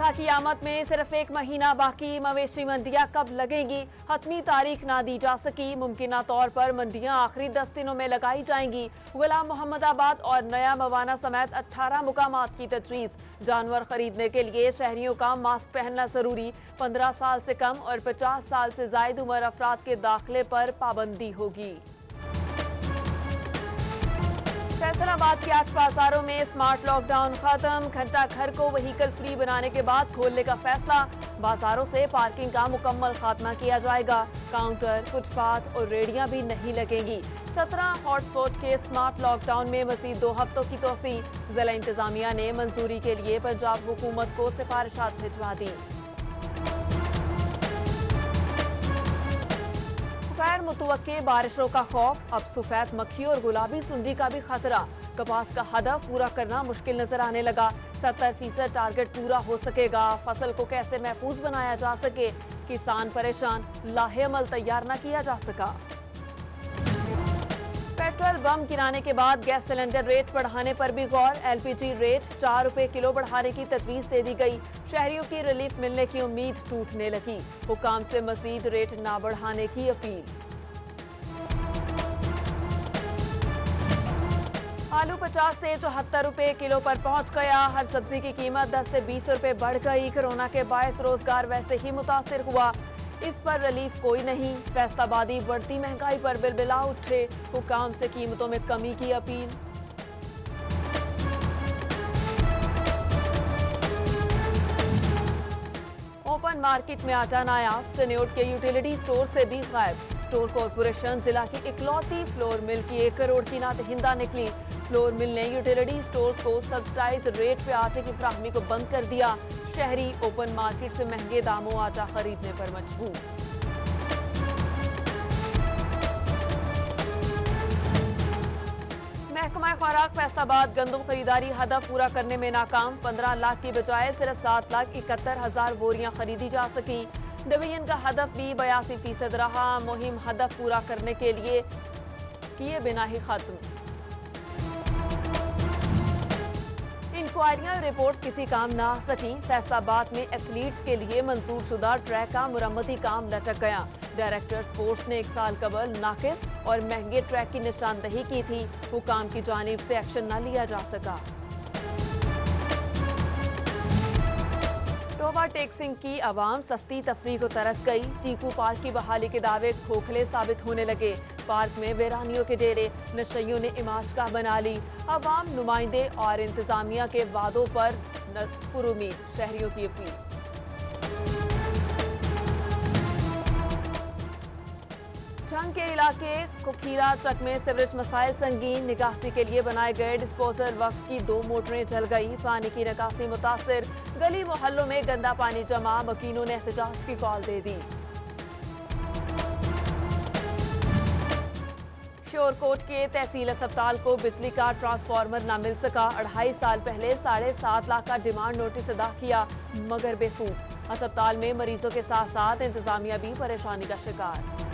कहा कि क़यामत में सिर्फ 1 महीना बाकी, मवेशी मंडियां कब लगेंगी, हतमी तारीख ना दी जा सकी। मुमकिना तौर पर मंडियां आखिरी 10 दिनों में लगाई जाएंगी। गुलाम मोहम्मदाबाद और नया मवाना समेत 18 मुकामात की तजवीज़। जानवर खरीदने के लिए शहरियों का मास्क पहनना जरूरी। 15 साल से कम और 50 साल से जायद उम्र अफराद के दाखिले पर पाबंदी होगी। फैसलाबाद के 8 बाजारों में स्मार्ट लॉकडाउन खत्म। घंटा घर को व्हीकल फ्री बनाने के बाद खोलने का फैसला। बाजारों से पार्किंग का मुकम्मल खात्मा किया जाएगा। काउंटर, फुटपाथ और रेहड़ियां भी नहीं लगेंगी। 17 हॉटस्पॉट के स्मार्ट लॉकडाउन में मजीद 2 हफ्तों की तोसी। जिला इंतजामिया ने मंजूरी के लिए पंजाब हुकूमत को सिफारिशात भिजवा दी। गैर मुतवक्के बारिशों का खौफ, अब सफेद मक्खी और गुलाबी सुंडी का भी खतरा। कपास का हदफ पूरा करना मुश्किल नजर आने लगा। 70% टारगेट पूरा हो सकेगा। फसल को कैसे महफूज बनाया जा सके, किसान परेशान, लाहे अमल तैयार न किया जा सका। पेट्रोल बम गिराने के बाद गैस सिलेंडर रेट बढ़ाने पर भी गौर। एलपीजी रेट 4 रुपए किलो बढ़ाने की तजवीज दे दी गई। शहरियों की रिलीफ मिलने की उम्मीद टूटने लगी। हुकाम से मजीद रेट ना बढ़ाने की अपील। आलू 50 से 74 रुपए किलो पर पहुंच गया। हर सब्जी की कीमत 10 से 20 रुपए बढ़ गई। कोरोना के बायस रोजगार वैसे ही मुतासिर हुआ, इस पर रिलीफ कोई नहीं। फैसलाबादी बढ़ती महंगाई पर बिलबिला उठे। हुकाम से कीमतों में कमी की अपील। ओपन मार्केट में आटा नायाब, सन्योट के यूटिलिटी स्टोर से भी गायब। स्टोर कॉरपोरेशन जिला की इकलौती फ्लोर मिल की 1 करोड़ की नादहिंदा निकली। फ्लोर मिल ने यूटिलिटी स्टोर्स को सब्सिडाइज रेट पे आटे की फ्राहमी को बंद कर दिया। शहरी ओपन मार्केट से महंगे दामों आटा खरीदने पर मजबूर। महकमा खुराक फैसलाबाद गंदम खरीदारी हदफ पूरा करने में नाकाम। 15 लाख की बजाय सिर्फ 7,71,000 बोरियां खरीदी जा सकी। डिवीजन का हदफ भी 82% रहा। मुहिम हदफ पूरा करने के लिए किए बिना ही खत्म। इंक्वायरियां रिपोर्ट किसी काम ना आ सकी। फैसलाबाद में एथलीट्स के लिए मंजूर शुदा ट्रैक का मुरम्मती काम लटक गया। डायरेक्टर स्पोर्ट्स ने 1 साल कबल नाकिस और महंगे ट्रैक की निशानदही की थी। हुकाम की जानिब से एक्शन न लिया जा सका। ओवरटेक्सिंग की आवाम सस्ती तफरीह को तरस गई। चीकू पार्क की बहाली के दावे खोखले साबित होने लगे। पार्क में वीरानियों के डेरे, नशइयों ने इमाजगाह बना ली। आवाम नुमाइंदे और इंतजामिया के वादों पर पुरुमीद, शहरियों की अपील। जंग के इलाके कुखीरा चक में सीवरेज मसाइल संगीन। निकासी के लिए बनाए गए डिस्पोजल वक्फ की 2 मोटरें जल गई। पानी की निकासी मुतासिर। गली मोहल्लों में गंदा पानी जमा। वकीलों ने एहतजाज की कॉल दे दी। श्योरकोट के तहसील अस्पताल को बिजली का ट्रांसफार्मर न मिल सका। 2.5 साल पहले 7.5 लाख का डिमांड नोटिस अदा किया, मगर बेसूद। अस्पताल में मरीजों के साथ साथ इंतजामिया भी परेशानी का शिकार।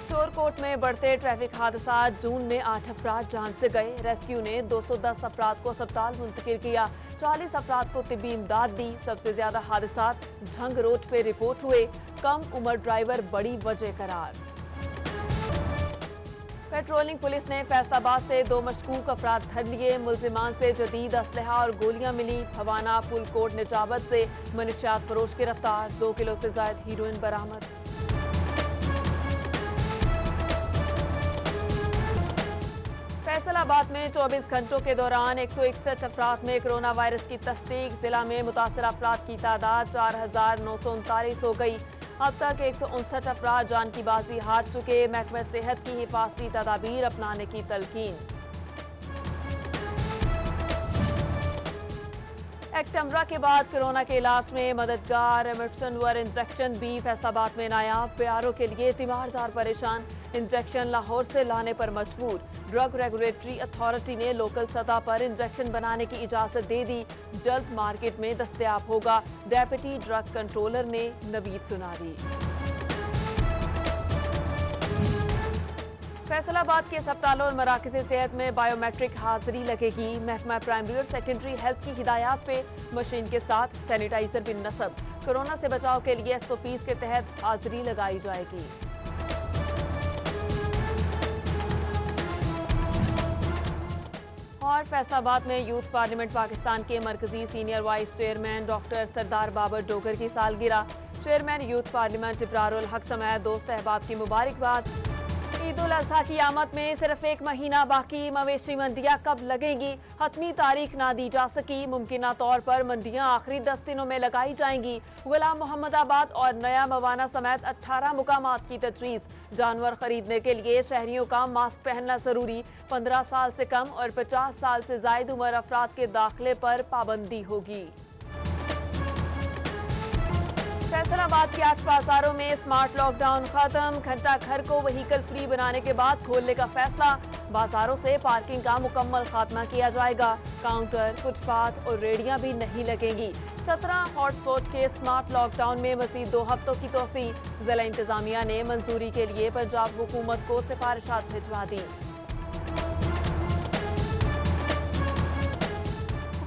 श्योरकोट में बढ़ते ट्रैफिक हादसा। जून में 8 अफराद जान से गए। रेस्क्यू ने 210 अफराद को अस्पताल मुंतकिल किया। 40 अफराद को तिब्बी इमदाद दी। सबसे ज्यादा हादसा झंग रोड पे रिपोर्ट हुए। कम उम्र ड्राइवर बड़ी वजह करार। पेट्रोलिंग पुलिस ने फैसलाबाद से 2 मशकूक अफराद धर लिए। मुलजिमान से जदीद असलहा और गोलियां मिली। भवाना फुलकोट निजाबत से मनशियात फरोश गिरफ्तार। 2 किलो से ज्यादा हीरोइन बरामद। फैसलाबाद में 24 घंटों के दौरान 161 अफराद में कोरोना वायरस की तस्दीक। जिला में मुतासर अफराद की तादाद 4,939 हो गई। अब तक 159 अफराद जान की बाजी हार चुके। महकमा सेहत की हिफाजती तदाबीर अपनाने की तलकीन। एक्टमरा के बाद कोरोना के इलाज में मददगार एमिट्सनवर इंजेक्शन भी फैसलाबाद में नायाब। प्यारों के लिए तीमारदार परेशान। इंजेक्शन लाहौर से लाने पर मजबूर। ड्रग रेगुलेटरी अथॉरिटी ने लोकल सतह पर इंजेक्शन बनाने की इजाजत दे दी। जल्द मार्केट में दस्तयाब होगा। डेप्यूटी ड्रग कंट्रोलर ने नवीद सुना दी। फैसल आबाद के अस्पतालों और मराकज़ सेहत में बायोमेट्रिक हाजिरी लगेगी। महकमा प्राइमरी और सेकेंडरी हेल्थ की हिदायत पे मशीन के साथ सैनिटाइजर भी नस्ब। कोरोना से बचाव के लिए SOPs के तहत हाजिरी लगाई जाएगी। और फैसलाबाद में यूथ पार्लियामेंट पाकिस्तान के मरकजी सीनियर वाइस चेयरमैन डॉक्टर सरदार बाबर डोगर की सालगिरह। चेयरमैन यूथ पार्लियामेंट इब्रारुल हक समेत दोस्त अहबाब की मुबारकबाद। ईद उल अजहा की आमद में सिर्फ एक महीना बाकी, मवेशी मंडियां कब लगेंगी, हतमी तारीख ना दी जा सकी। मुमकिना तौर पर मंडियां आखिरी 10 दिनों में लगाई जाएंगी। गुलाम मोहम्मदाबाद और नया मवाना समेत 18 मुकामात की तजवीज़। जानवर खरीदने के लिए शहरियों का मास्क पहनना जरूरी। 15 साल से कम और 50 साल से जायद उम्र अफराद के दाखिले पर पाबंदी होगी। फैसलाबाद के 8 बाजारों में स्मार्ट लॉकडाउन खत्म। घंटा घर को व्हीकल फ्री बनाने के बाद खोलने का फैसला। बाजारों से पार्किंग का मुकम्मल खात्मा किया जाएगा। काउंटर, फुटपाथ और रेहड़ियां भी नहीं लगेंगी। 17 हॉटस्पॉट के स्मार्ट लॉकडाउन में मजीद 2 हफ्तों की तोसी। जिला इंतजामिया ने मंजूरी के लिए पंजाब हुकूमत को सिफारिशात भिजवा दी।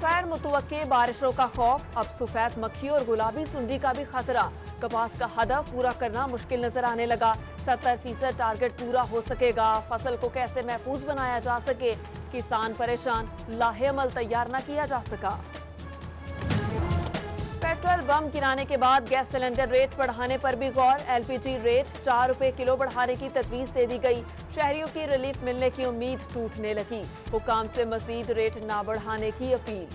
गैर मुतवक्के बारिशों का खौफ, अब सफेद मक्खी और गुलाबी सुंडी का भी खतरा। कपास का हदफ पूरा करना मुश्किल नजर आने लगा। 70% टारगेट पूरा हो सकेगा। फसल को कैसे महफूज बनाया जा सके, किसान परेशान, लाहे अमल तैयार न किया जा सका। पेट्रोल बम गिराने के बाद गैस सिलेंडर रेट बढ़ाने पर भी गौर। LPG रेट 4 रुपए किलो बढ़ाने की तजवीज दे दी गई। शहरियों की रिलीफ मिलने की उम्मीद टूटने लगी। हुकाम से मजीद रेट ना बढ़ाने की अपील।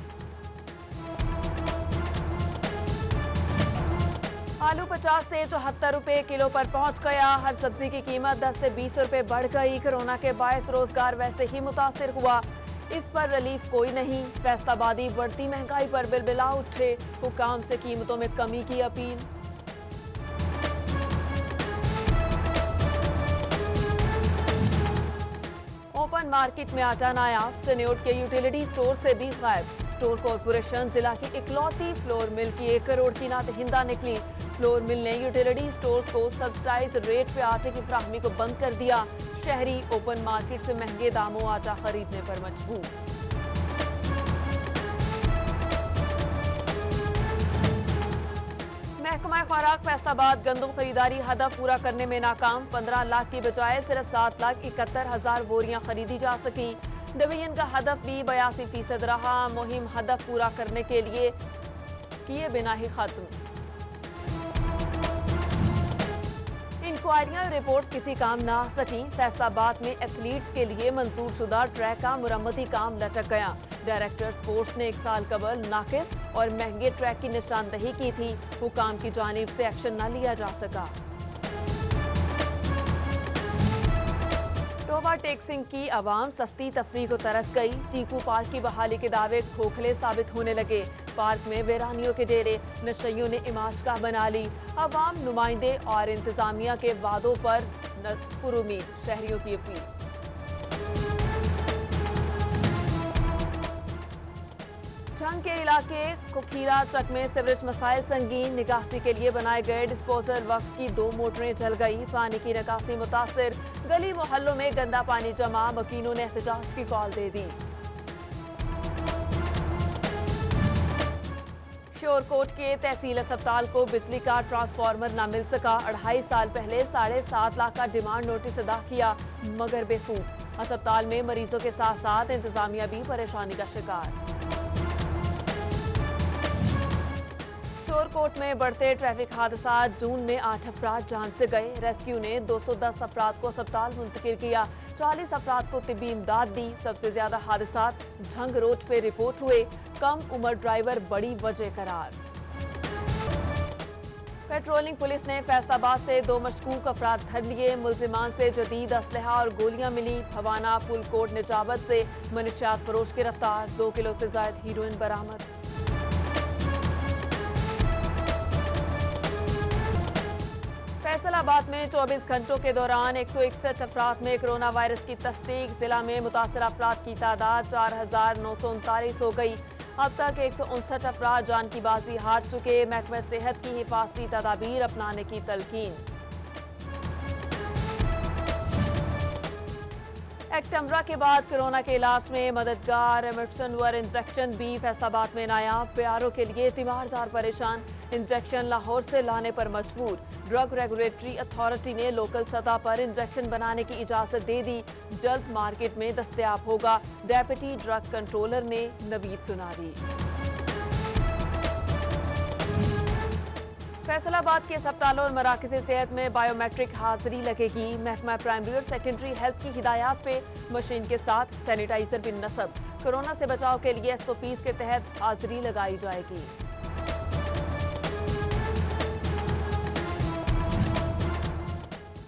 आलू 50 से 74 रुपए किलो पर पहुंच गया। हर सब्जी की कीमत 10 से 20 रुपए बढ़ गई। कोरोना के बायस रोजगार वैसे ही मुतासिर हुआ। इस पर रिलीफ कोई नहीं। फैसलाबादी बढ़ती महंगाई पर बिलबिला उठे। हुकाम से कीमतों में कमी की अपील। ओपन मार्केट में आटा नायाब, सन्योट के यूटिलिटी स्टोर से भी गायब। स्टोर कॉरपोरेशन जिला की इकलौती फ्लोर मिल की 1 करोड़ की नादहिंदा निकली। फ्लोर मिल ने यूटिलिटी स्टोर्स को सब्सिडाइज रेट पे आटे की फराहमी को बंद कर दिया। शहरी ओपन मार्केट से महंगे दामों आटा खरीदने पर मजबूर। महकमा खुराक फैसलाबाद गंदम खरीदारी हदफ पूरा करने में नाकाम। 15 लाख की बजाय सिर्फ 7,71,000 बोरियां खरीदी जा सकी। डिवीजन का हदफ भी 82% रहा। मुहिम हदफ पूरा करने के लिए किए बिना ही खत्म। इंक्वायरियां रिपोर्ट किसी काम ना आ सकी। फैसलाबाद में एथलीट्स के लिए मंजूर शुदा ट्रैक का मुरम्मती काम लटक गया। डायरेक्टर स्पोर्ट्स ने 1 साल कबल नाकिस और महंगे ट्रैक की निशानदही की थी। हुकाम की जानिब से एक्शन न लिया जा सका। ओवरटेक्सिंग की आवाम सस्ती तफरीह को तरस गई। चीकू पार्क की बहाली के दावे खोखले साबित होने लगे। पार्क में वीरानियों के डेरे, नशइयों ने इमाजगाह बना ली। आवाम नुमाइंदे और इंतजामिया के वादों पर पुरुमीद। शहरियों की अपील। जंग के इलाके कुखीरा चक में सीवरेज मसाइल संगीन। निकासी के लिए बनाए गए डिस्पोजल वक्फ की 2 मोटरें जल गई। पानी की निकासी मुतासिर। गली मोहल्लों में गंदा पानी जमा। वकीलों ने एहतजाज की कॉल दे दी। श्योरकोट के तहसील अस्पताल को बिजली का ट्रांसफार्मर न मिल सका। 2.5 साल पहले 7.5 लाख का डिमांड नोटिस अदा किया, मगर बेसूद। अस्पताल में मरीजों के साथ साथ इंतजामिया भी परेशानी का शिकार। श्योरकोट में बढ़ते ट्रैफिक हादसा। जून में 8 अफराद जान से गए। रेस्क्यू ने 210 अफराद को अस्पताल मुंतकिल किया। 40 अफराद को तिब्बी इमदाद दी। सबसे ज्यादा हादसा झंग रोड पे रिपोर्ट हुए। कम उम्र ड्राइवर बड़ी वजह करार। पेट्रोलिंग पुलिस ने फैसलाबाद से 2 मशकूक अफराद धर लिए। मुलजिमान से जदीद असलहा और गोलियां मिली। भवाना फुलकोट निजाबत से मनशियात फरोश गिरफ्तार। 2 किलो से ज्यादा हीरोइन बरामद। फैसलाबाद में 24 घंटों के दौरान 161 अफराद में कोरोना वायरस की तस्दीक। जिला में मुतासर अफराद की तादाद 4,939 हो गई। अब तक 159 अफराद जान की बाजी हार चुके। महकमा सेहत की हिफाजती तदाबीर अपनाने की तलकीन। ایکٹمرا کے بعد کورونا کے علاج میں مددگار ایمٹسنور انجیکشن بھی فیصلاباد میں نایاب، پیاروں کے لیے تیماردار پریشان، انجیکشن لاہور سے لانے پر مجبور، ڈرگ ریگولیٹری اتھارٹی نے لوکل سطح پر انجیکشن بنانے کی اجازت دے دی، جلد مارکیٹ میں دستیاب ہوگا، ڈیپٹی ڈرگ کنٹرولر نے نوید سنا دی۔ فیصل آباد کے ہسپتالوں اور مراکز صحت میں بائیو میٹرک حاضری لگے گی، محکمہ پرائمری اور سیکنڈری ہیلتھ کی ہدایات پہ مشین کے ساتھ سینیٹائزر بھی نصب، کورونا سے بچاؤ کے لیے SOPs کے تحت حاضری لگائی جائے گی۔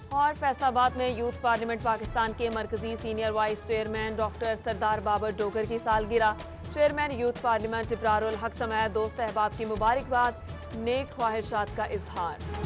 اور فیصل آباد میں یوتھ پارلیمنٹ پاکستان کے مرکزی سینئر وائس چیئرمین ڈاکٹر سردار بابر ڈوگر کی سالگرہ، چیئرمین یوتھ پارلیمنٹ ابرار الحق سمیت دوست احباب کی مبارکباد، نیک خواہشات کا اظہار۔